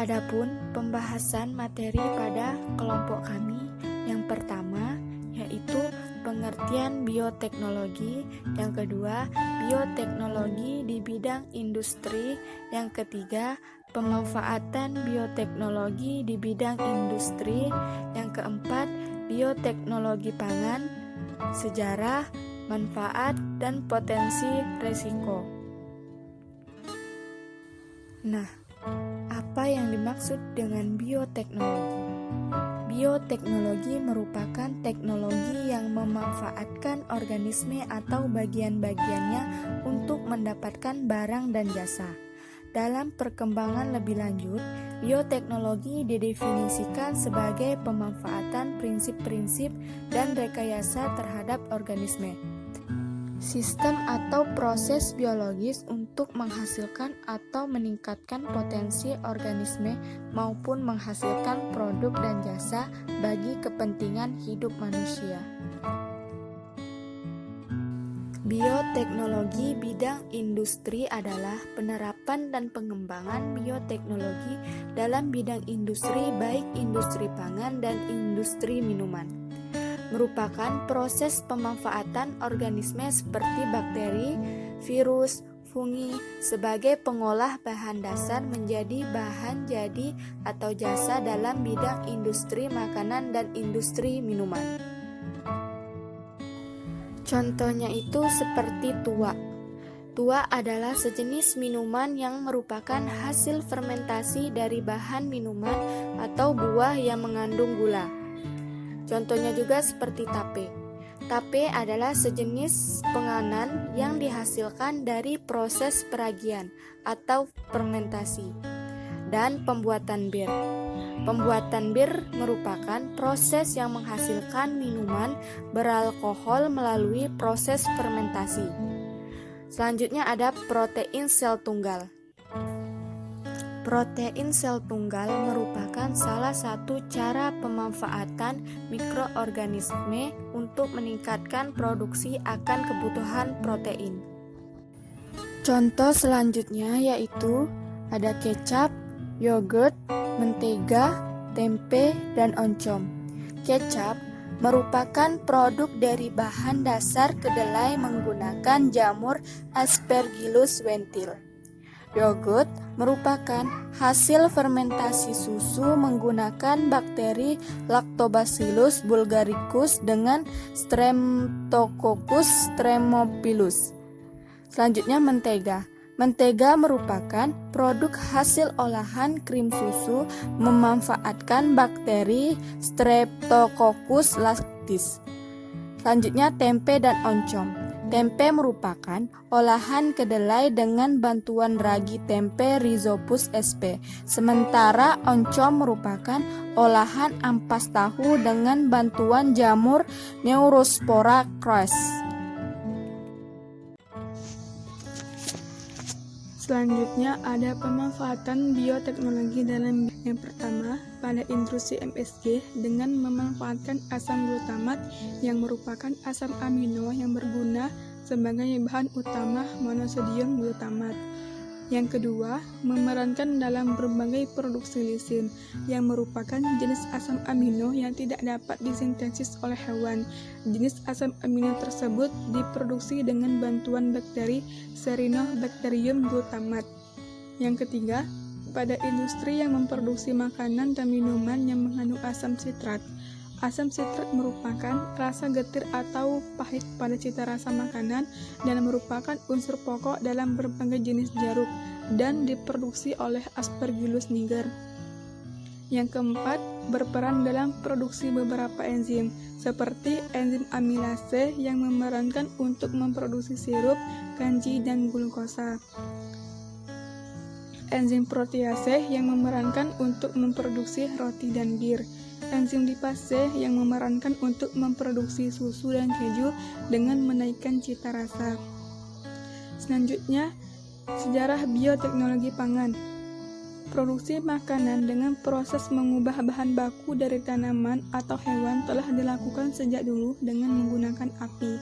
Adapun pembahasan materi pada kelompok kami yang pertama yaitu pengertian bioteknologi, yang kedua bioteknologi di bidang industri, yang ketiga pemanfaatan bioteknologi di bidang industri, yang keempat bioteknologi pangan, sejarah, manfaat, dan potensi resiko. Nah, apa yang dimaksud dengan bioteknologi? Bioteknologi merupakan teknologi yang memanfaatkan organisme atau bagian-bagiannya untuk mendapatkan barang dan jasa. Dalam perkembangan lebih lanjut, bioteknologi didefinisikan sebagai pemanfaatan prinsip-prinsip dan rekayasa terhadap organisme, sistem atau proses biologis untuk menghasilkan atau meningkatkan potensi organisme maupun menghasilkan produk dan jasa bagi kepentingan hidup manusia. Bioteknologi bidang industri adalah penerapan dan pengembangan bioteknologi dalam bidang industri, baik industri pangan dan industri minuman. Merupakan proses pemanfaatan organisme seperti bakteri, virus, fungi sebagai pengolah bahan dasar menjadi bahan jadi atau jasa dalam bidang industri makanan dan industri minuman. Contohnya itu seperti tua. Tua adalah sejenis minuman yang merupakan hasil fermentasi dari bahan minuman atau buah yang mengandung gula. Contohnya juga seperti tape. Tape adalah sejenis penganan yang dihasilkan dari proses peragian atau fermentasi dan pembuatan bir. Pembuatan bir merupakan proses yang menghasilkan minuman beralkohol melalui proses fermentasi. Selanjutnya ada protein sel tunggal. Protein sel tunggal merupakan salah satu cara pemanfaatan mikroorganisme untuk meningkatkan produksi akan kebutuhan protein. Contoh selanjutnya yaitu ada kecap, yogurt, mentega, tempe, dan oncom. Kecap merupakan produk dari bahan dasar kedelai menggunakan jamur Aspergillus wentil. Yogurt merupakan hasil fermentasi susu menggunakan bakteri Lactobacillus bulgaricus dengan Streptococcus tremophilus. Selanjutnya mentega. Mentega merupakan produk hasil olahan krim susu memanfaatkan bakteri Streptococcus lactis. Selanjutnya tempe dan oncom. Tempe merupakan olahan kedelai dengan bantuan ragi tempe Rhizopus sp. Sementara oncom merupakan olahan ampas tahu dengan bantuan jamur Neurospora crass. Selanjutnya ada pemanfaatan bioteknologi dalam yang pertama pada industri MSG dengan memanfaatkan asam glutamat yang merupakan asam amino yang berguna sebagai bahan utama monosodium glutamat. Yang kedua, memerankan dalam berbagai produksi lisin yang merupakan jenis asam amino yang tidak dapat disintesis oleh hewan. Jenis asam amino tersebut diproduksi dengan bantuan bakteri Serinobacterium glutamat. Yang ketiga, pada industri yang memproduksi makanan dan minuman yang mengandung asam sitrat. Asam sitrat merupakan rasa getir atau pahit pada cita rasa makanan dan merupakan unsur pokok dalam berbagai jenis jeruk dan diproduksi oleh Aspergillus niger. Yang keempat, berperan dalam produksi beberapa enzim seperti enzim amilase yang memerankan untuk memproduksi sirup, kanji, dan glukosa. Enzim protease yang memerankan untuk memproduksi roti dan bir. Enzim lipase yang memerankan untuk memproduksi susu dan keju dengan menaikkan cita rasa. Selanjutnya, sejarah bioteknologi pangan. Produksi makanan dengan proses mengubah bahan baku dari tanaman atau hewan telah dilakukan sejak dulu dengan menggunakan api.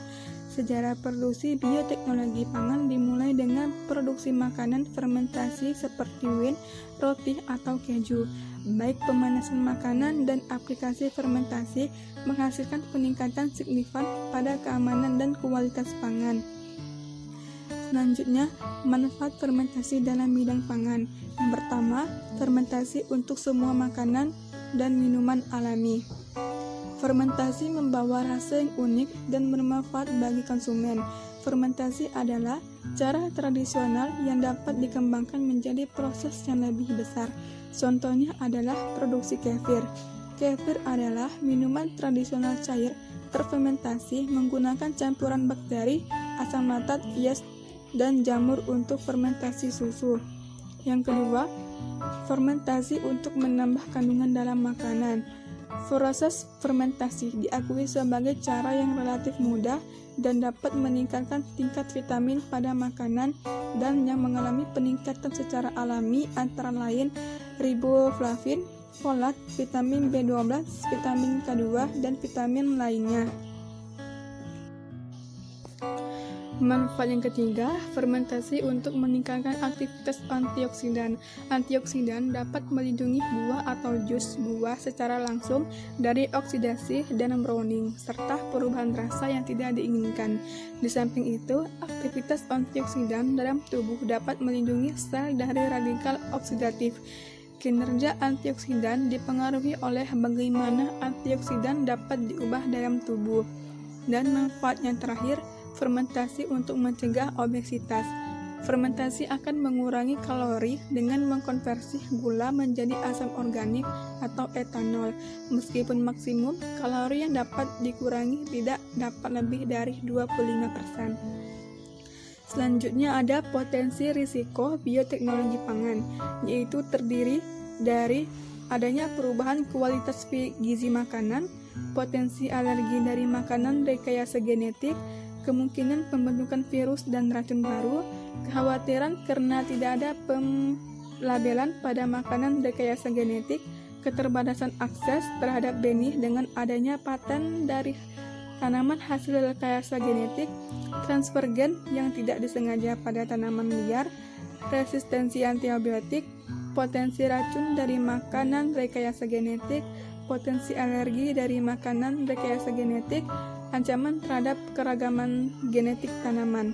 Sejarah produksi bioteknologi pangan dimulai dengan produksi makanan fermentasi seperti wine, roti, atau keju. Baik pemanasan makanan dan aplikasi fermentasi menghasilkan peningkatan signifikan pada keamanan dan kualitas pangan. Selanjutnya, manfaat fermentasi dalam bidang pangan. Yang pertama, fermentasi untuk semua makanan dan minuman alami. Fermentasi membawa rasa yang unik dan bermanfaat bagi konsumen. Fermentasi adalah cara tradisional yang dapat dikembangkan menjadi proses yang lebih besar. Contohnya adalah produksi kefir. Kefir adalah minuman tradisional cair terfermentasi menggunakan campuran bakteri, asam laktat, yeast, dan jamur untuk fermentasi susu. Yang kedua, fermentasi untuk menambah kandungan dalam makanan. Proses fermentasi diakui sebagai cara yang relatif mudah dan dapat meningkatkan tingkat vitamin pada makanan dan yang mengalami peningkatan secara alami antara lain riboflavin, folat, vitamin B12, vitamin K2, dan vitamin lainnya. Manfaat yang ketiga, fermentasi untuk meningkatkan aktivitas antioksidan. Antioksidan dapat melindungi buah atau jus buah secara langsung dari oksidasi dan browning, serta perubahan rasa yang tidak diinginkan. Di samping itu, aktivitas antioksidan dalam tubuh dapat melindungi sel dari radikal oksidatif. Kinerja antioksidan dipengaruhi oleh bagaimana antioksidan dapat diubah dalam tubuh. Dan manfaat yang terakhir, fermentasi untuk mencegah obesitas. Fermentasi akan mengurangi kalori dengan mengkonversi gula menjadi asam organik atau etanol. Meskipun maksimum kalori yang dapat dikurangi tidak dapat lebih dari 25%. Selanjutnya ada potensi risiko bioteknologi pangan, yaitu terdiri dari adanya perubahan kualitas gizi makanan, potensi alergi dari makanan rekayasa genetik, kemungkinan pembentukan virus dan racun baru, kekhawatiran karena tidak ada pelabelan pada makanan rekayasa genetik, keterbatasan akses terhadap benih dengan adanya paten dari tanaman hasil rekayasa genetik, transfer gen yang tidak disengaja pada tanaman liar, resistensi antibiotik, potensi racun dari makanan rekayasa genetik, potensi alergi dari makanan rekayasa genetik, ancaman terhadap keragaman genetik tanaman.